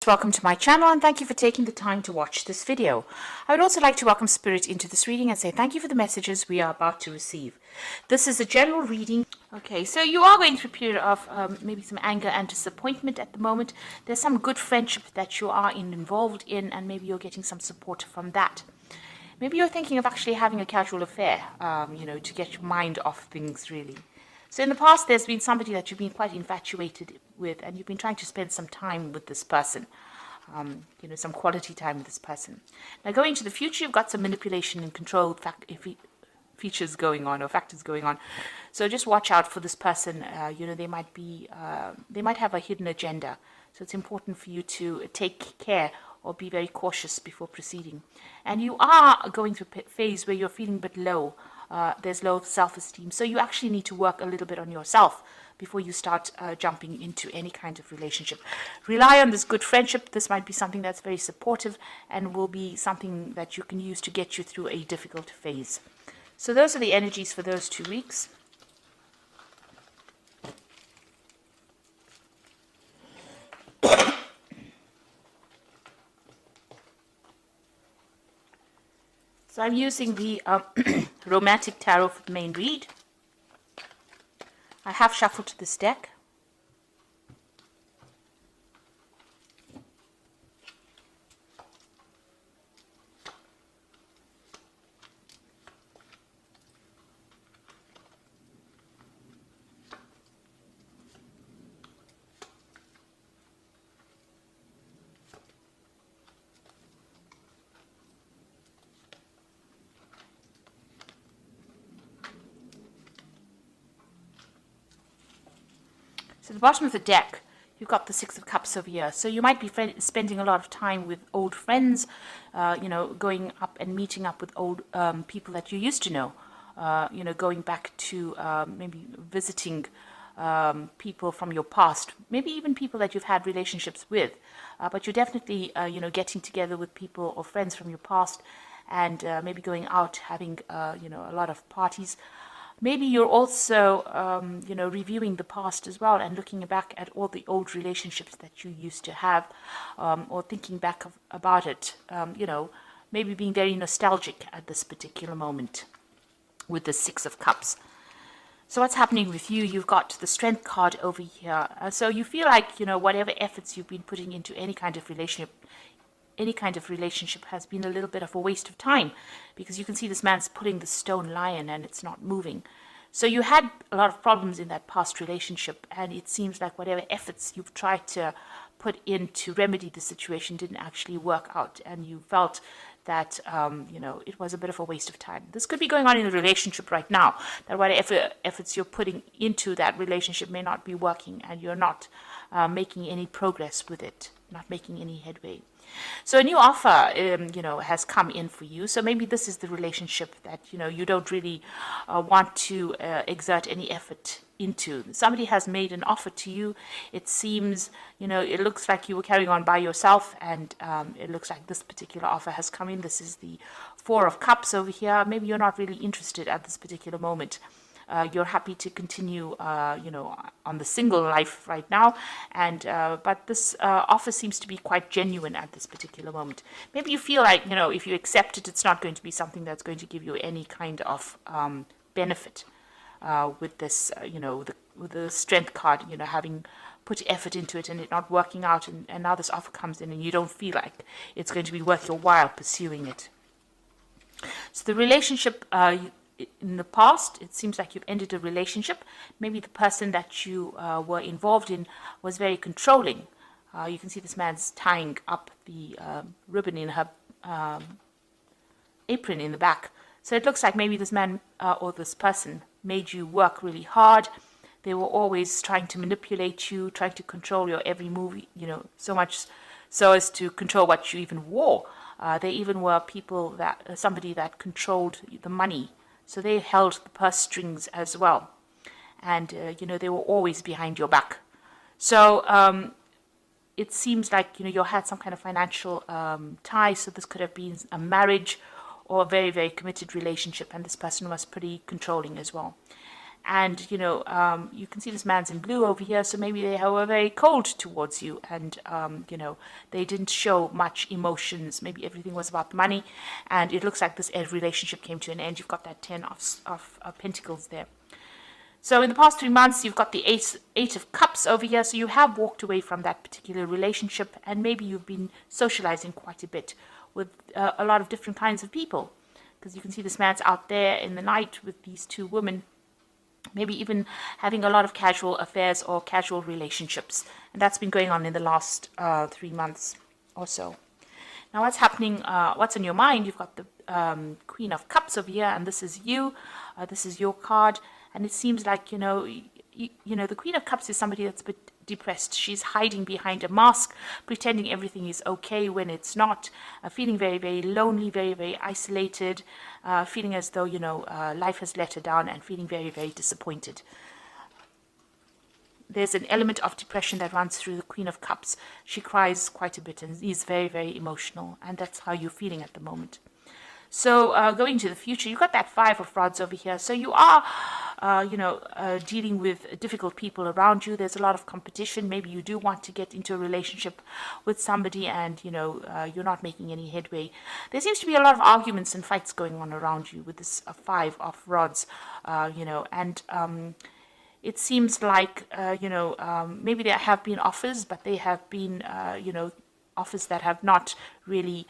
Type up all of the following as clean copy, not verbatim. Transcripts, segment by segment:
Welcome to my channel and thank you for taking the time to watch this video. I would also like to welcome Spirit into this reading and say thank you for the messages we are about to receive. This is a general reading. Okay, so you are going through a period of maybe some anger and disappointment at the moment. There's some good friendship that you are involved in and maybe you're getting some support from that. Maybe you're thinking of actually having a casual affair, to get your mind off things really. So in the past, there's been somebody that you've been quite infatuated with, and you've been trying to spend some time with this person, some quality time with this person. Now, going into the future, you've got some manipulation and control features going on, or factors going on. So just watch out for this person. They might have a hidden agenda. So it's important for you to take care or be very cautious before proceeding. And you are going through a phase where you're feeling a bit low. There's low self-esteem. So you actually need to work a little bit on yourself before you start jumping into any kind of relationship. Rely on this good friendship. This might be something that's very supportive and will be something that you can use to get you through a difficult phase. So those are the energies for those 2 weeks. So I'm using the Romantic Tarot for the main read. I have shuffled this deck. So at the bottom of the deck, you've got the Six of Cups over here. So you might be spending a lot of time with old friends, going up and meeting up with old people that you used to know, going back to maybe visiting people from your past, maybe even people that you've had relationships with. But you're definitely, getting together with people or friends from your past and maybe going out, having, a lot of parties. Maybe you're also, reviewing the past as well and looking back at all the old relationships that you used to have, or thinking back about it, maybe being very nostalgic at this particular moment with the Six of Cups. So what's happening with you? You've got the Strength card over here. So you feel like, whatever efforts you've been putting into any kind of relationship has been a little bit of a waste of time, because you can see this man's pulling the stone lion and it's not moving. So you had a lot of problems in that past relationship, and it seems like whatever efforts you've tried to put in to remedy the situation didn't actually work out, and you felt that it was a bit of a waste of time. This could be going on in a relationship right now, that whatever efforts you're putting into that relationship may not be working, and you're not making any progress with it, not making any headway. So a new offer, has come in for you. So maybe this is the relationship that, you don't really want to exert any effort into. Somebody has made an offer to you. It seems, it looks like you were carrying on by yourself, and it looks like this particular offer has come in. This is the Four of Cups over here. Maybe you're not really interested at this particular moment. You're happy to continue, on the single life right now, and but this offer seems to be quite genuine at this particular moment. Maybe you feel like, if you accept it, it's not going to be something that's going to give you any kind of benefit with this, with the Strength card, having put effort into it and it not working out, and now this offer comes in and you don't feel like it's going to be worth your while pursuing it. So the relationship, in the past, it seems like you've ended a relationship. Maybe the person that you were involved in was very controlling. You can see this man's tying up the ribbon in her apron in the back. So it looks like maybe this man or this person made you work really hard. They were always trying to manipulate you, trying to control your every move, so much so as to control what you even wore. They even were somebody that controlled the money. So they held the purse strings as well. And, they were always behind your back. So it seems like, you had some kind of financial tie. So this could have been a marriage or a very, very committed relationship. And this person was pretty controlling as well. And, you can see this man's in blue over here, so maybe they were very cold towards you, and, they didn't show much emotions. Maybe everything was about the money, and it looks like this relationship came to an end. You've got that 10 of Pentacles there. So in the past 3 months, you've got the Eight of Cups over here, so you have walked away from that particular relationship, and maybe you've been socializing quite a bit with a lot of different kinds of people, because you can see this man's out there in the night with these two women, maybe even having a lot of casual affairs or casual relationships, and that's been going on in the last 3 months or so. Now, what's happening, what's on your mind? You've got the Queen of Cups over here, and this is you. This is your card. And it seems like, the Queen of Cups is somebody that's a bit depressed. She's hiding behind a mask, pretending everything is okay when it's not, feeling very, very lonely, very, very isolated, feeling as though, life has let her down, and feeling very, very disappointed. There's an element of depression that runs through the Queen of Cups. She cries quite a bit and is very, very emotional, and that's how you're feeling at the moment. So going to the future, you've got that Five of Rods over here. So you are, dealing with difficult people around you. There's a lot of competition. Maybe you do want to get into a relationship with somebody, and, you're not making any headway. There seems to be a lot of arguments and fights going on around you with this Five of Rods, and it seems like, maybe there have been offers, but they have been, offers that have not really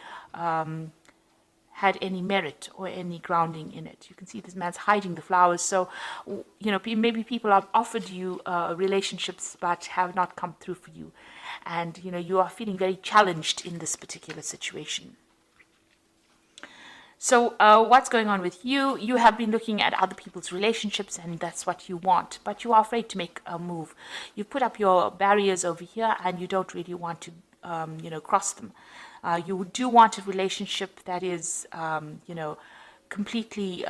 had any merit or any grounding in it. You can see this man's hiding the flowers. So, maybe people have offered you relationships but have not come through for you. And, you are feeling very challenged in this particular situation. So what's going on with you? You have been looking at other people's relationships, and that's what you want, but you are afraid to make a move. You put up your barriers over here, and you don't really want to, cross them. You do want a relationship that is, completely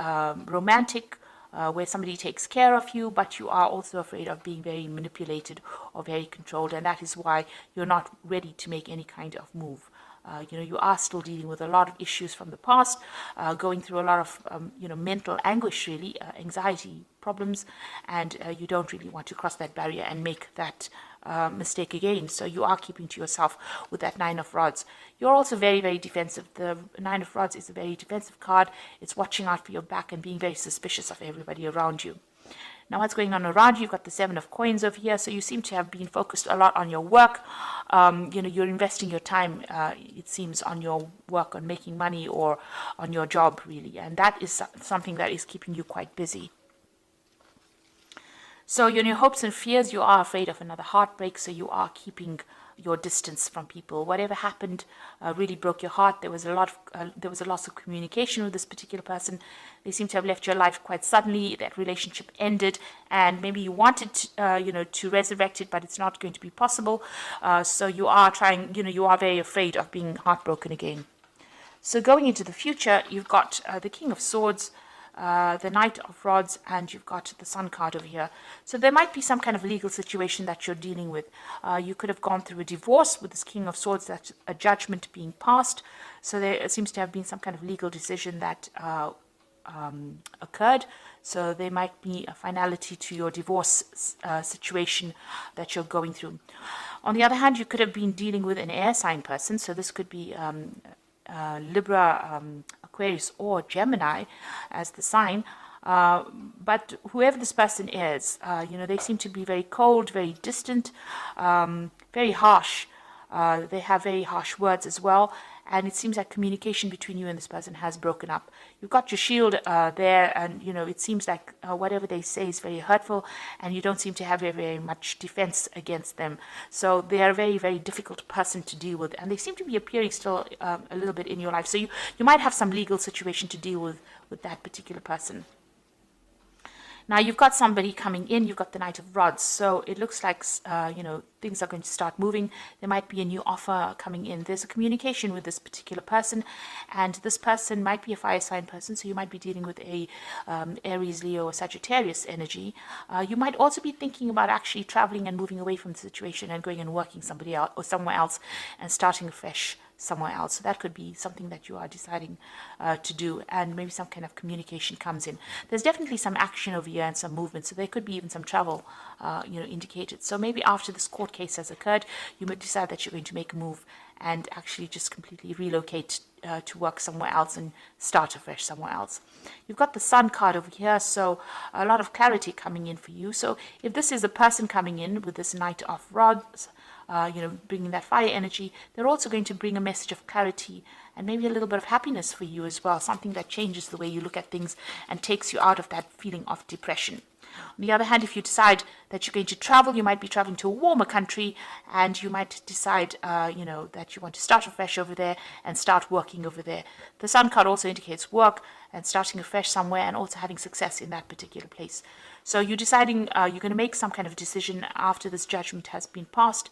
romantic, where somebody takes care of you, but you are also afraid of being very manipulated or very controlled, and that is why you're not ready to make any kind of move. You are still dealing with a lot of issues from the past, going through a lot of, mental anguish, really, anxiety problems, and you don't really want to cross that barrier and make that mistake again. So you are keeping to yourself with that Nine of Rods. You're also very, very defensive. The Nine of Rods is a very defensive card. It's watching out for your back and being very suspicious of everybody around you. Now, what's going on around you? You've got the Seven of Coins over here. So you seem to have been focused a lot on your work. You're investing your time, it seems, on your work, on making money, or on your job, really. And that is something that is keeping you quite busy. So in your hopes and fears, you are afraid of another heartbreak. So you are keeping your distance from people. Whatever happened really broke your heart. There was a loss of communication with this particular person. They seem to have left your life quite suddenly. That relationship ended, and maybe you wanted to resurrect it, but it's not going to be possible. So you are trying. You are very afraid of being heartbroken again. So going into the future, you've got the King of Swords, the Knight of Rods, and you've got the Sun card over here. So there might be some kind of legal situation that you're dealing with. You could have gone through a divorce with this King of Swords, that's a judgment being passed. So there seems to have been some kind of legal decision that occurred. So there might be a finality to your divorce situation that you're going through. On the other hand, you could have been dealing with an air sign person. So this could be Libra, Aquarius, or Gemini as the sign. But whoever this person is, they seem to be very cold, very distant, very harsh. They have very harsh words as well. And it seems like communication between you and this person has broken up. You've got your shield there, and, it seems like whatever they say is very hurtful, and you don't seem to have very, very much defense against them. So they are a very, very difficult person to deal with, and they seem to be appearing still a little bit in your life. So you might have some legal situation to deal with that particular person. Now, you've got somebody coming in. You've got the Knight of Rods. So it looks like, things are going to start moving. There might be a new offer coming in. There's a communication with this particular person. And this person might be a fire sign person. So you might be dealing with a Aries, Leo, or Sagittarius energy. You might also be thinking about actually traveling and moving away from the situation and going and working somebody else or somewhere else and starting afresh somewhere else. So that could be something that you are deciding to do, and maybe some kind of communication comes in. There's definitely some action over here and some movement, so there could be even some travel indicated. So maybe after this court case has occurred, you might decide that you're going to make a move and actually just completely relocate to work somewhere else and start afresh somewhere else. You've got the Sun card over here, so a lot of clarity coming in for you. So if this is a person coming in with this Knight of Rods, bringing that fire energy, they're also going to bring a message of clarity and maybe a little bit of happiness for you as well, something that changes the way you look at things and takes you out of that feeling of depression. On the other hand, if you decide that you're going to travel, you might be traveling to a warmer country, and you might decide, that you want to start afresh over there and start working over there. The Sun card also indicates work and starting afresh somewhere and also having success in that particular place. So you're deciding you're going to make some kind of decision after this judgment has been passed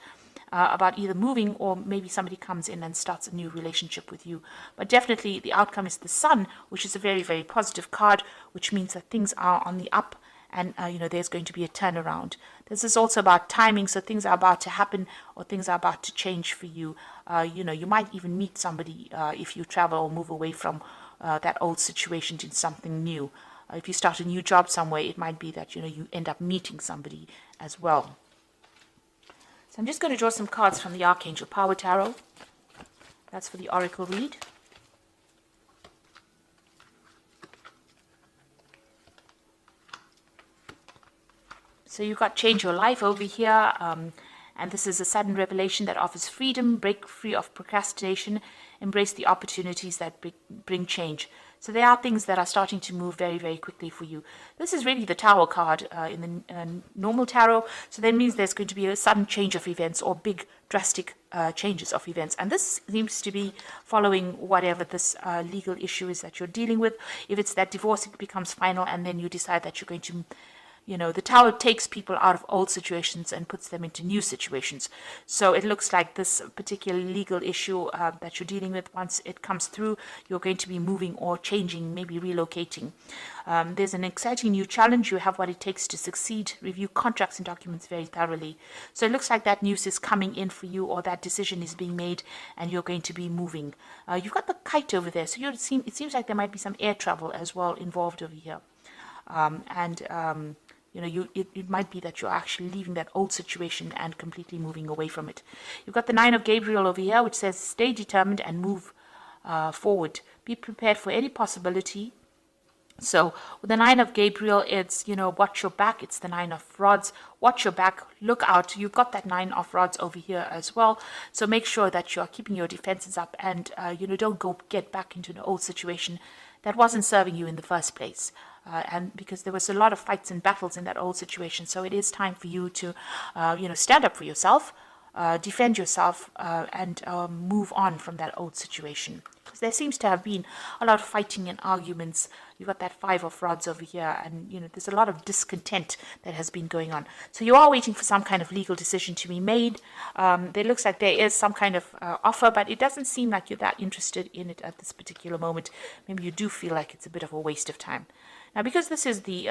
about either moving, or maybe somebody comes in and starts a new relationship with you. But definitely the outcome is the Sun, which is a very, very positive card, which means that things are on the up, and there's going to be a turnaround. This is also about timing, so things are about to happen or things are about to change for you. You might even meet somebody if you travel or move away from that old situation to something new. If you start a new job somewhere, it might be that you end up meeting somebody as well. So I'm just going to draw some cards from the Archangel Power Tarot. That's for the Oracle read. So you've got Change Your Life over here, and this is a sudden revelation that offers freedom, break free of procrastination, embrace the opportunities that bring change. So there are things that are starting to move very, very quickly for you. This is really the Tower card in the normal tarot, so that means there's going to be a sudden change of events or big drastic changes of events. And this seems to be following whatever this legal issue is that you're dealing with. If it's that divorce, it becomes final, and then you decide that you're going to the Tower takes people out of old situations and puts them into new situations. So it looks like this particular legal issue that you're dealing with, once it comes through, you're going to be moving or changing, maybe relocating. There's an exciting new challenge. You have what it takes to succeed. Review contracts and documents very thoroughly. So it looks like that news is coming in for you, or that decision is being made, and you're going to be moving. You've got the Kite over there, so it seems like there might be some air travel as well involved over here. It might be that you're actually leaving that old situation and completely moving away from it. You've got the Nine of Gabriel over here, which says stay determined and move forward. Be prepared for any possibility. So with the Nine of Gabriel, it's, watch your back. It's the Nine of Rods. Watch your back. Look out. You've got that Nine of Rods over here as well. So make sure that you're keeping your defenses up and, don't get back into an old situation that wasn't serving you in the first place. And because there was a lot of fights and battles in that old situation. So it is time for you to, stand up for yourself, defend yourself, and move on from that old situation. Because there seems to have been a lot of fighting and arguments. You've got that Five of Rods over here, and there's a lot of discontent that has been going on. So you are waiting for some kind of legal decision to be made. There looks like there is some kind of offer, but it doesn't seem like you're that interested in it at this particular moment. Maybe you do feel like it's a bit of a waste of time. Now, because this is the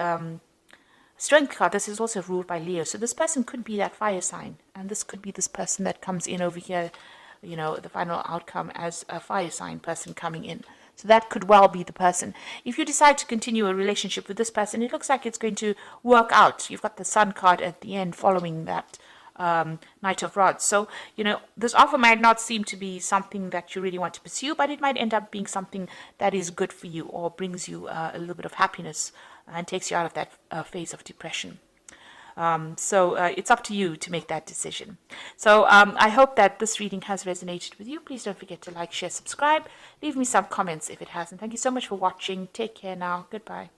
Strength card, this is also ruled by Leo. So this person could be that fire sign, and this could be this person that comes in over here, the final outcome as a fire sign person coming in. So that could well be the person. If you decide to continue a relationship with this person, it looks like it's going to work out. You've got the Sun card at the end following that Knight of Rods. So, this offer might not seem to be something that you really want to pursue, but it might end up being something that is good for you or brings you a little bit of happiness and takes you out of that phase of depression. So it's up to you to make that decision. So I hope that this reading has resonated with you. Please don't forget to like, share, subscribe. Leave me some comments if it hasn't. Thank you so much for watching. Take care now. Goodbye.